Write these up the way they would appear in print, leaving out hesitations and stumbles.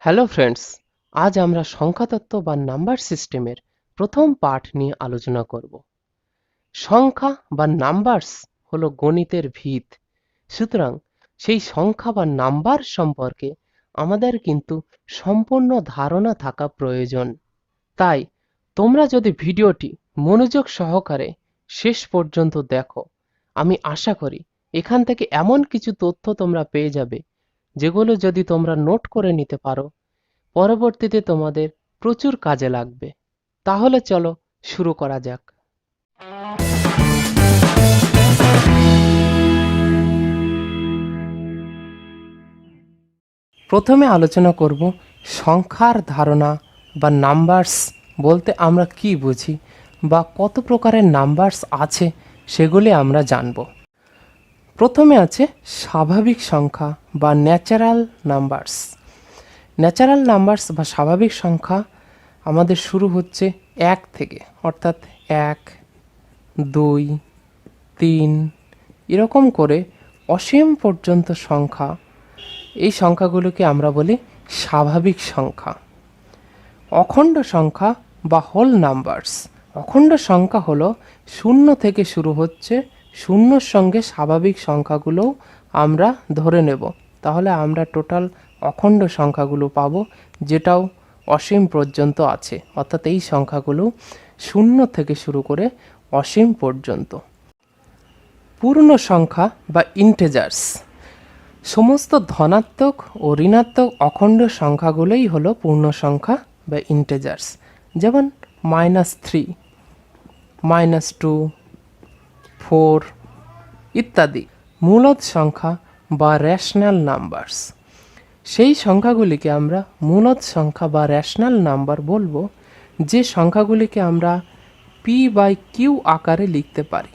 Hello friends, আজ আমরা সংখ্যাতত্ত্ব বা নাম্বার সিস্টেমের প্রথম পাঠ নিয়ে আলোচনা করব। সংখ্যা বা নাম্বারস হলো গণিতের ভিত। সুতরাং সেই সংখ্যা বা নাম্বার সম্পর্কে আমাদের কিন্তু সম্পূর্ণ ধারণা থাকা প্রয়োজন। তাই তোমরা যদি ভিডিওটি মনোযোগ সহকারে শেষ পর্যন্ত দেখো, আমি আশা করি এখান থেকে এমন কিছু তথ্য তোমরা পেয়ে যাবে যেগুলো যদি তোমরা নোট করে নিতে পারো, পরবর্তীতে তোমাদের প্রচুর কাজে লাগবে। তাহলে চলো শুরু করা যাক। প্রথমে আলোচনা করব সংখ্যার ধারণা বা নাম্বারস বলতে আমরা কি বুঝি বা কত প্রকারের নাম্বারস আছে সেগুলি আমরা জানব। প্রথমে আছে স্বাভাবিক সংখ্যা বা ন্যাচারাল নাম্বারস। ন্যাচারাল নাম্বারস বা স্বাভাবিক সংখ্যা আমাদের শুরু হচ্ছে 1 থেকে, অর্থাৎ 1, 2, 3 এরকম করে অসীম পর্যন্ত সংখ্যা। এই সংখ্যাগুলোকে আমরা বলি স্বাভাবিক সংখ্যা। অখণ্ড সংখ্যা বা হোল নাম্বারস। অখণ্ড সংখ্যা হলো 0 থেকে শুরু হচ্ছে, শূন্যর সঙ্গে স্বাভাবিক সংখ্যাগুলোও আমরা ধরে নেব, তাহলে আমরা টোটাল অখণ্ড সংখ্যাগুলো পাবো, যেটাও অসীম পর্যন্ত আছে, অর্থাৎ এই সংখ্যাগুলো 0 থেকে শুরু করে অসীম পর্যন্ত। পূর্ণ সংখ্যা বা ইন্টেজার্স। সমস্ত ধনাত্মক ও ঋণাত্মক অখণ্ড সংখ্যাগুলোই হলো পূর্ণ সংখ্যা বা ইন্টেজার্স, যেমন -3, -2, 4 ইত্যাদি। মূলদ সংখ্যা বা রেশনাল নাম্বারস। সেই সংখ্যাগুলিকে আমরা মূলদ সংখ্যা বা রেশনাল নাম্বার বলবো, যে সংখ্যাগুলিকে আমরা p/q আকারে লিখতে পারি,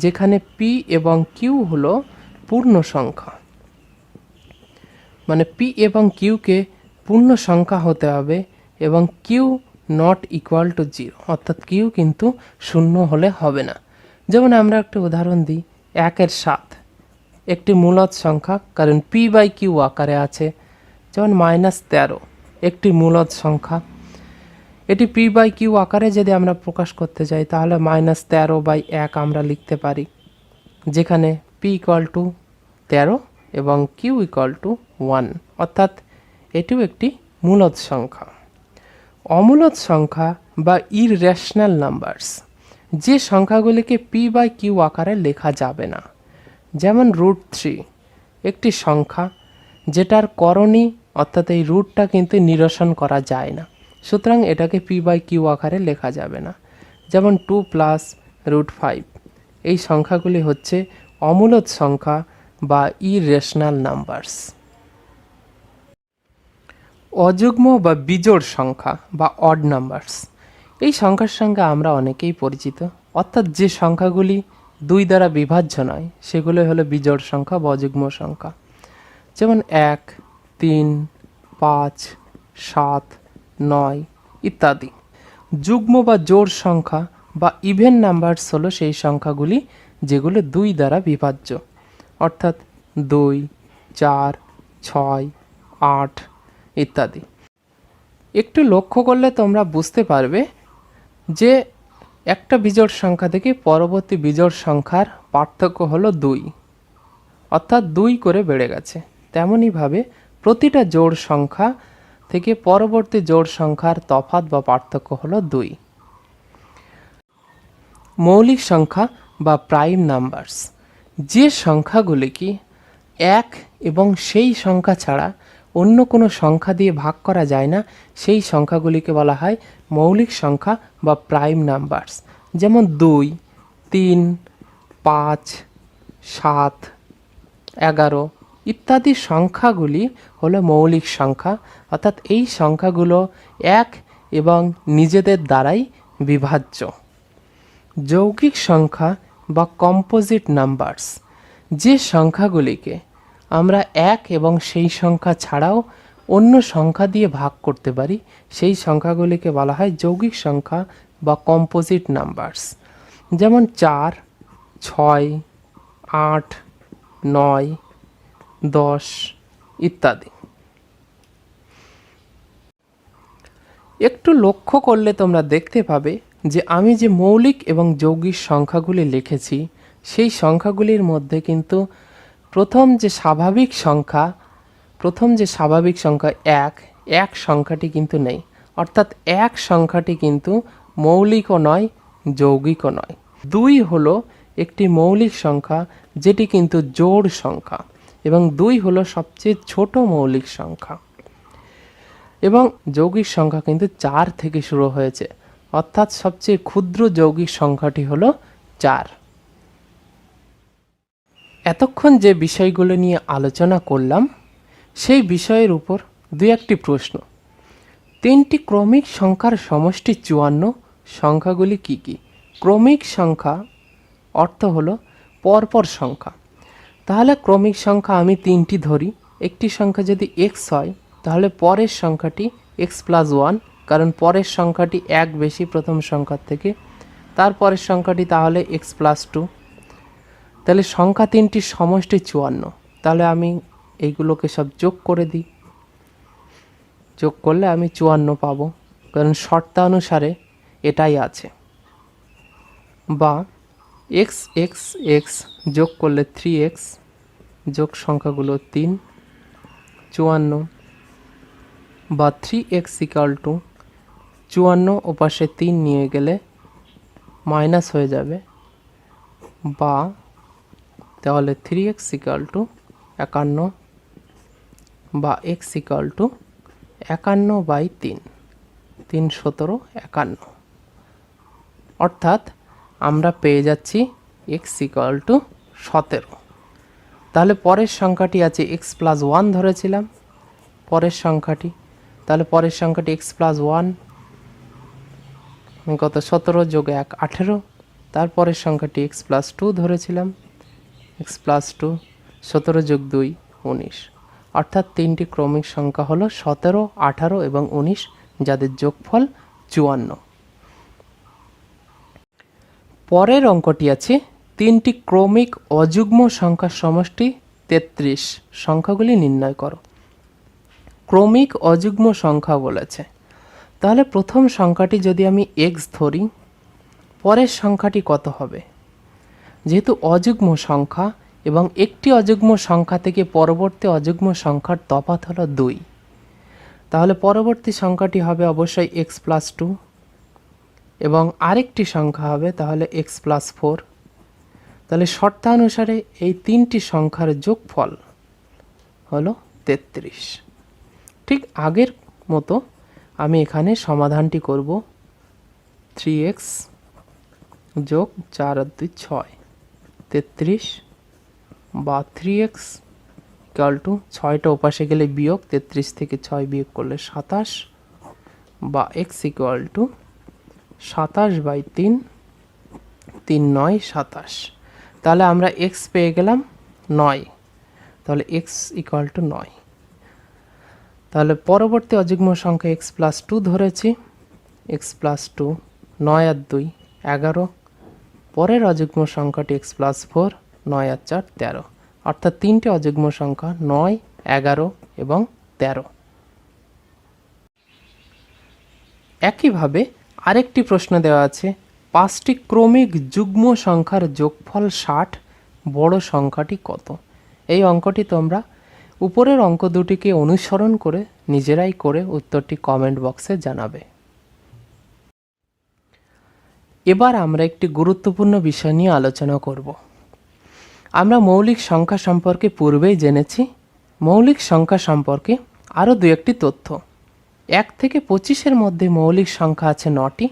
যেখানে p এবং q হলো পূর্ণ সংখ্যা। মানে p এবং q কে পূর্ণ সংখ্যা হতে হবে এবং q নট ইকুয়াল টু 0, অর্থাৎ q কিন্তু 0 হলে হবে না। যেমন আমরা একটা উদাহরণ দিই, 1/7 একটি মূলদ সংখ্যা, কারণ p/q আকারে আছে। যেমন -13 একটি মূলদ সংখ্যা, এটি p/q আকারে যদি আমরা প্রকাশ করতে চাই তাহলে -13/1 আমরা লিখতে পারি, যেখানে p ইকুয়াল টু 13 এবং q ইকুয়াল টু 1, অর্থাৎ এটিও একটি মূলদ সংখ্যা। অমূলদ সংখ্যা বা ইররেশনাল নাম্বারস, যে সংখ্যাগুলিকে p/q আকারে লেখা যাবে না, যেমন √3 একটি সংখ্যা যেটার করণী, অর্থাৎ এই রুটটা কিন্তু নিরসন করা যায় না, সুতরাং এটাকে p/q আকারে লেখা যাবে না। যেমন 2 + √5, এই সংখ্যাগুলি হচ্ছে অমূলদ সংখ্যা বা ইররেশনাল নাম্বারস। অযুগ্ম বা বিজোড় সংখ্যা বা অড নাম্বারস। এই সংখ্যার সঙ্গে আমরা অনেকেই পরিচিত, অর্থাৎ যে সংখ্যাগুলি 2 দ্বারা বিভাজ্য নয় সেগুলো হলো বিজোড় সংখ্যা বা অযুগ্ম সংখ্যা। যেমন 1, 3, 5, 7, 9 ইত্যাদি। যুগ্ম বা জোড় সংখ্যা বা ইভেন নাম্বারস হলো সেই সংখ্যাগুলি যেগুলো 2 দ্বারা বিভাজ্য, অর্থাৎ 2, 4, 6, 8 ইত্যাদি। একটু লক্ষ্য করলে তোমরা বুঝতে পারবে যে একটা বিজোড় সংখ্যা থেকে পরবর্তী বিজোড় সংখ্যার পার্থক্য হলো 2, অর্থাৎ 2 করে বেড়ে গেছে। তেমনইভাবে প্রতিটা জোড় সংখ্যা থেকে পরবর্তী জোড় সংখ্যার তফাৎ বা পার্থক্য হলো 2। মৌলিক সংখ্যা বা প্রাইম নাম্বারস, যে সংখ্যাগুলিকে 1 এবং সেই সংখ্যা ছাড়া অন্য কোনো সংখ্যা দিয়ে ভাগ করা যায় না, সেই সংখ্যাগুলিকে বলা হয় মৌলিক সংখ্যা বা প্রাইম নাম্বারস। যেমন 2, 3, 5, 7, 11 ইত্যাদি সংখ্যাগুলি হলো মৌলিক সংখ্যা, অর্থাৎ এই সংখ্যাগুলো 1 এবং নিজেদের দ্বারাই বিভাজ্য। যৌগিক সংখ্যা বা কম্পোজিট নাম্বারস, যে সংখ্যাগুলিকে আমরা 1 এবং সেই সংখ্যা ছাড়াও অন্য সংখ্যা দিয়ে ভাগ করতে পারি, সেই সংখ্যাগুলিকে বলা হয় যৌগিক সংখ্যা বা কম্পোজিট নাম্বারস। যেমন 4, 6, 8, 9, 10 ইত্যাদি। একটু লক্ষ্য করলে তোমরা দেখতে পাবে যে আমি যে মৌলিক এবং যৌগিক সংখ্যাগুলি লিখেছি সেই সংখ্যাগুলির মধ্যে কিন্তু প্রথম যে স্বাভাবিক সংখ্যা এক সংখ্যাটি কিন্তু নেই, অর্থাৎ এক সংখ্যাটি কিন্তু মৌলিকও নয়, যৌগিকও নয়। 2 হলো একটি মৌলিক সংখ্যা যেটি কিন্তু জোড় সংখ্যা, এবং 2 হলো সবচেয়ে ছোট মৌলিক সংখ্যা। এবং যৌগিক সংখ্যা কিন্তু 4 থেকে শুরু হয়েছে, অর্থাৎ সবচেয়ে ক্ষুদ্র যৌগিক সংখ্যাটি হলো 4। এতক্ষণ যে বিষয়গুলো নিয়ে আলোচনা করলাম সেই বিষয়ের উপর দুই একটি প্রশ্ন। 3টি ক্রমিক সংখ্যার সমষ্টি 54, সংখ্যাগুলি কি কি? ক্রমিক সংখ্যা অর্থ হলো পরপর সংখ্যা। তাহলে ক্রমিক সংখ্যা আমি 3টি ধরি। একটি সংখ্যা যদি x হয় তাহলে পরের সংখ্যাটি x+1, কারণ পরের সংখ্যাটি 1 বেশি প্রথম সংখ্যার থেকে। তারপরের সংখ্যাটি তাহলে x+2। তাহলে সংখ্যা 3টির সমষ্টি 54। তাহলে আমি এইগুলোকে সব যোগ করে দিই। যোগ করলে আমি 54 পাবো, কারণ শর্তানুসারে এটাই আছে। বা x x x যোগ করলে 3x, যোগ সংখ্যাগুলো 3, 54। বা 3x = 54, ওপাশে 3 নিয়ে গেলে মাইনাস হয়ে যাবে। বা তাহলে 3x = 51, বা x = 51/3, 3 17 51। অর্থাৎ আমরা পেয়ে যাচ্ছি x = 17। তাহলে পরের সংখ্যাটি আছে x+1 ধরেছিলাম পরের সংখ্যাটি, তাহলে পরের সংখ্যাটি x+1 কত? 17 যোগ 1 18। তারপরের সংখ্যাটি x+2 ধরেছিলাম, x+2 17 যোগ 2 19। অর্থাৎ 3টি ক্রমিক সংখ্যা হলো 17, 18 এবং 19, যাদের যোগফল 54। পরের অঙ্কটি আছে 3টি ক্রমিক অযুগ্ম সংখ্যার সমষ্টি 33, সংখ্যাগুলি নির্ণয় করো। ক্রমিক অযুগ্ম সংখ্যা বলেছে, তাহলে প্রথম সংখ্যাটি যদি আমি x ধরি, পরের সংখ্যাটি কত হবে? যেহেতু অযুগ্ম সংখ্যা এবং একটি অযুগ্ম সংখ্যা থেকে পরবর্তী অযুগ্ম সংখ্যার তফাৎ হলো 2, তাহলে পরবর্তী সংখ্যাটি হবে অবশ্যই x+2, এবং আরেকটি সংখ্যা হবে তাহলে x+4। তাহলে শর্তানুসারে এই 3টি সংখ্যার যোগফল হলো 33। ঠিক আগের মতো আমি এখানে সমাধানটি করব। 3x যোগ 4 আর 2 6, 33। বা 3x = 6টা ওপাশে গেলে বিয়োগ, 33 থেকে 6 বিয়োগ করলে 27। বা x = 27/3, 3 9 27। তাহলে আমরা x পেয়ে গেলাম 9, তাহলে x = 9। তাহলে পরবর্তী অযুগ্ম সংখ্যা x+2 ধরেছি, x+2 9 আর 2 11। পরের অযুগ্ম সংখ্যাটি x+4 9 আর 4 13। অর্থাৎ 3টি অযুগ্ম সংখ্যা 9, 11 এবং 13। একইভাবে আরেকটি প্রশ্ন দেওয়া আছে, 5টি ক্রমিক যুগ্ম সংখ্যার যোগফল 60, বড় সংখ্যাটি কত? এই অঙ্কটি তোমরা উপরের অঙ্ক দুটিকে অনুসরণ করে নিজেরাই করে উত্তরটি কমেন্ট বক্সে জানাবে। এবার আমরা একটি গুরুত্বপূর্ণ বিষয় নিয়ে আলোচনা করব। আমরা মৌলিক সংখ্যা সম্পর্কে পূর্বেই জেনেছি। মৌলিক সংখ্যা সম্পর্কে আরও দু একটি তথ্য। 1 থেকে 25-এর মধ্যে মৌলিক সংখ্যা আছে 9টি,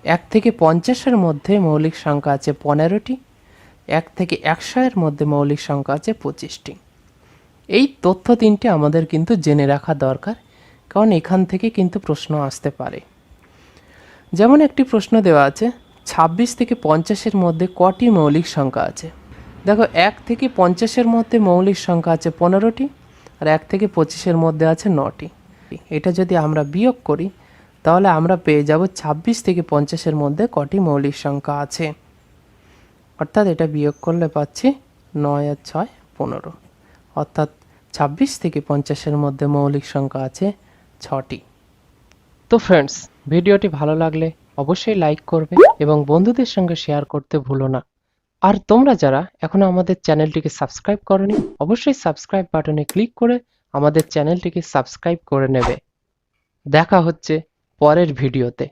1 থেকে 50-এর মধ্যে মৌলিক সংখ্যা আছে 15টি, 1 থেকে 100-এর মধ্যে মৌলিক সংখ্যা আছে 25টি। এই তথ্য 3টি আমাদের কিন্তু জেনে রাখা দরকার, কারণ এখান থেকে কিন্তু প্রশ্ন আসতে পারে। যেমন একটি প্রশ্ন দেওয়া আছে, 26 থেকে 50-এর মধ্যে কটি মৌলিক সংখ্যা আছে? দেখো, 1 থেকে 50-এর মধ্যে মৌলিক সংখ্যা আছে 15টি, আর 1 থেকে 25-এর মধ্যে আছে 9টি। এটা যদি আমরা বিয়োগ করি তাহলে আমরা পেয়ে যাব 26 থেকে 50-এর মধ্যে কটি মৌলিক সংখ্যা আছে। অর্থাৎ এটা বিয়োগ করলে পাচ্ছি 9 আর 6 15। অর্থাৎ 26 থেকে 50-এর মধ্যে মৌলিক সংখ্যা আছে 6টি। তো ফ্রেন্ডস, ভিডিওটি ভালো লাগলে অবশ্যই লাইক করবে এবং বন্ধুদের সঙ্গে শেয়ার করতে ভুলো না। আর তোমরা যারা এখনো আমাদের চ্যানেলটিকে সাবস্ক্রাইব করোনি, অবশ্যই সাবস্ক্রাইব বাটনে ক্লিক করে আমাদের চ্যানেলটিকে সাবস্ক্রাইব করে নেবে। দেখা হচ্ছে পরের ভিডিওতে।